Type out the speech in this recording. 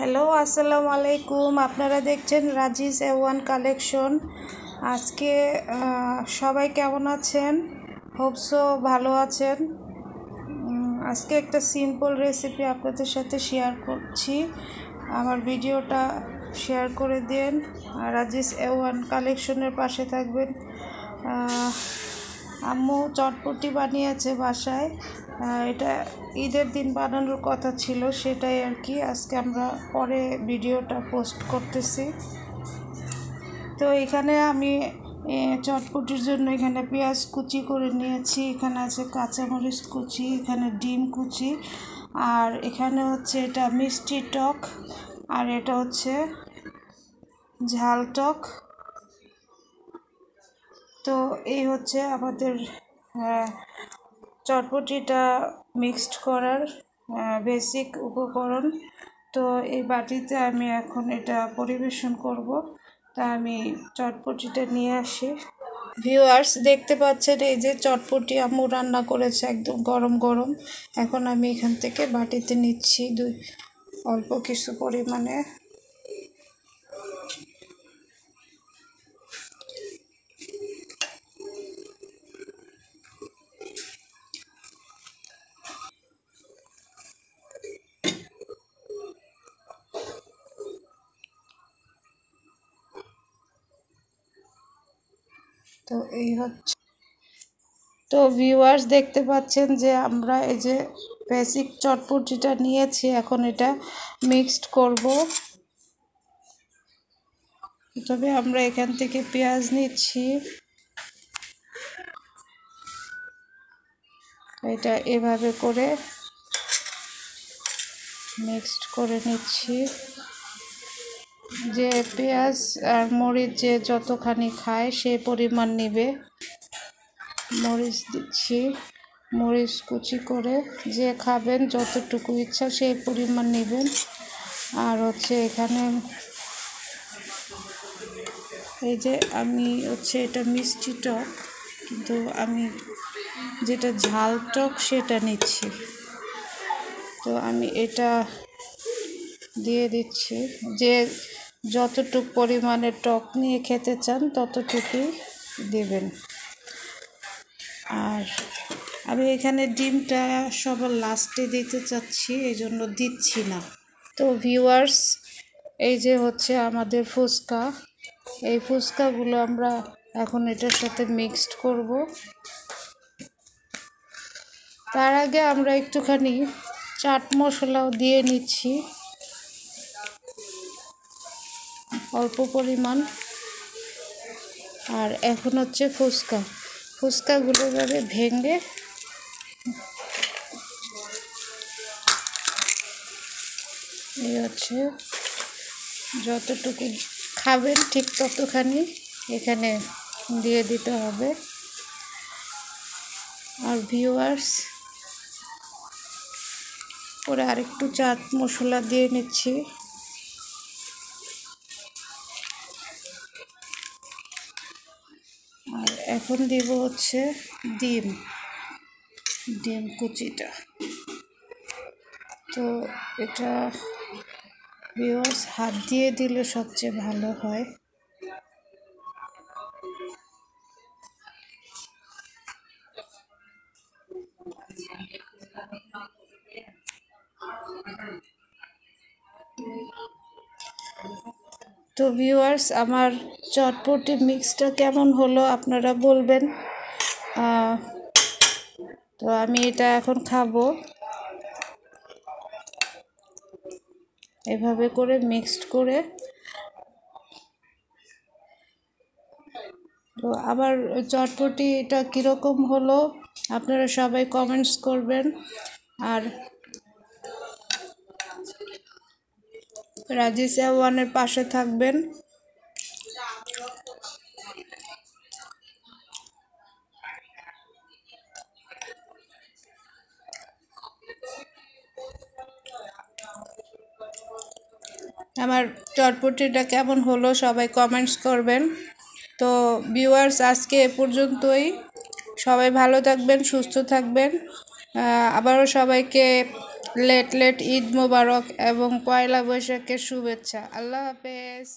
Hello, আসসালামু আলাইকুম। আপনারা দেখছেন রাজিস A1 কালেকশন। আজকে সবাই কেমন আছেন? হোপসো ভালো আছেন। আজকে একটা সিম্পল রেসিপি আপনাদের সাথে শেয়ার করছি। আমার ভিডিওটা শেয়ার করে দিন। রাজিস A1 কালেকশনের পাশে থাকবেন। আম্মু চটপটি বানিয়েছে বাসায়। এটা ঈদের দিন বানানোর কথা ছিল, সেটাই আর কি আজকে আমরা পরে ভিডিওটা পোস্ট করতেছি। তো এখানে আমি চটপটির জন্য এখানে পেঁয়াজ কুচি করে নিয়েছি, এখানে আছে কাঁচামরিচ কুচি, এখানে ডিম কুচি, আর এখানে হচ্ছে এটা মিষ্টি টক, আর এটা হচ্ছে ঝাল টক। তো এই হচ্ছে আমাদের চটপটিটা মিক্সড করার বেসিক উপকরণ। তো এই বাটিতে আমি এখন এটা পরিবেশন করব। তা আমি চটপটিটা নিয়ে আসি। ভিউয়ার্স, দেখতে পাচ্ছেন এই যে চটপটি আম্মু রান্না করেছে একদম গরম গরম। এখন আমি এখান থেকে বাটিতে নিচ্ছি অল্প কিছু পরিমাণে। তো এই হচ্ছে, তো ভিউয়ার্স দেখতে পাচ্ছেন যে আমরা এই যে বেসিক চটপটিটা নিয়েছি, এখন এটা মিক্সড করব। তবে আমরা এখান থেকে পেঁয়াজ নিচ্ছি, এটা এভাবে করে মিক্সড করে নিচ্ছি। যে পেঁয়াজ আর মরিচ যে যতখানি খায় সেই পরিমাণ নেবে। মরিচ দিচ্ছি, মরিচ কুচি করে, যে খাবেন যতটুকু ইচ্ছা সেই পরিমাণ নেবেন। আর হচ্ছে এখানে এই যে আমি হচ্ছে এটা মিষ্টি টক, কিন্তু আমি যেটা ঝাল টক সেটা নিচ্ছি। তো আমি এটা দিয়ে দিচ্ছি, যে যতটুকু পরিমাণে টক নিয়ে খেতে চান ততটুকুই দেবেন। আর আমি এখানে ডিমটা সবার লাস্টে দিতে চাচ্ছি, এই জন্য দিচ্ছি না। তো ভিউয়ার্স, এই যে হচ্ছে আমাদের ফুচকা, এই ফুচকাগুলো আমরা এখন এটার সাথে মিক্সড করব। তার আগে আমরা একটুখানি চাট মশলাও দিয়ে নিচ্ছি অল্প পরিমাণ। আর এখন হচ্ছে ফুচকাগুলো এভাবে ভেঙে এই হচ্ছে যতটুকু খাবেন ঠিক ততখানি এখানে দিয়ে দিতে হবে। আর ভিউয়ার্স, পরে আরেকটু চাট মশলা দিয়ে নিচ্ছি। আর এখন দিব হচ্ছে ডিম কুচিটা। তো এটা ভিউয়ার্স হাত দিয়ে দিলে সবচেয়ে ভালো হয়। তো ভিউয়ার্স, আমার চটপটি মিক্সটা কেমন হলো আপনারা বলবেন। তো আমি এটা এখন খাবো। এভাবে করে মিক্সড করে। তো আবার চটপটি এটা কীরকম হলো আপনারা সবাই কমেন্টস করবেন। আর রাজিস A1-এর পাশে থাকবেন। আমার চটপটিটা কেমন হলো সবাই কমেন্টস করবেন। তো ভিউয়ার্স, আজকে এ পর্যন্তই। সবাই ভালো থাকবেন, সুস্থ থাকবেন। আবারও সবাইকে লেট লেট ঈদ মোবারক এবং পয়লা বৈশাখের শুভেচ্ছা। আল্লাহ হাফেজ।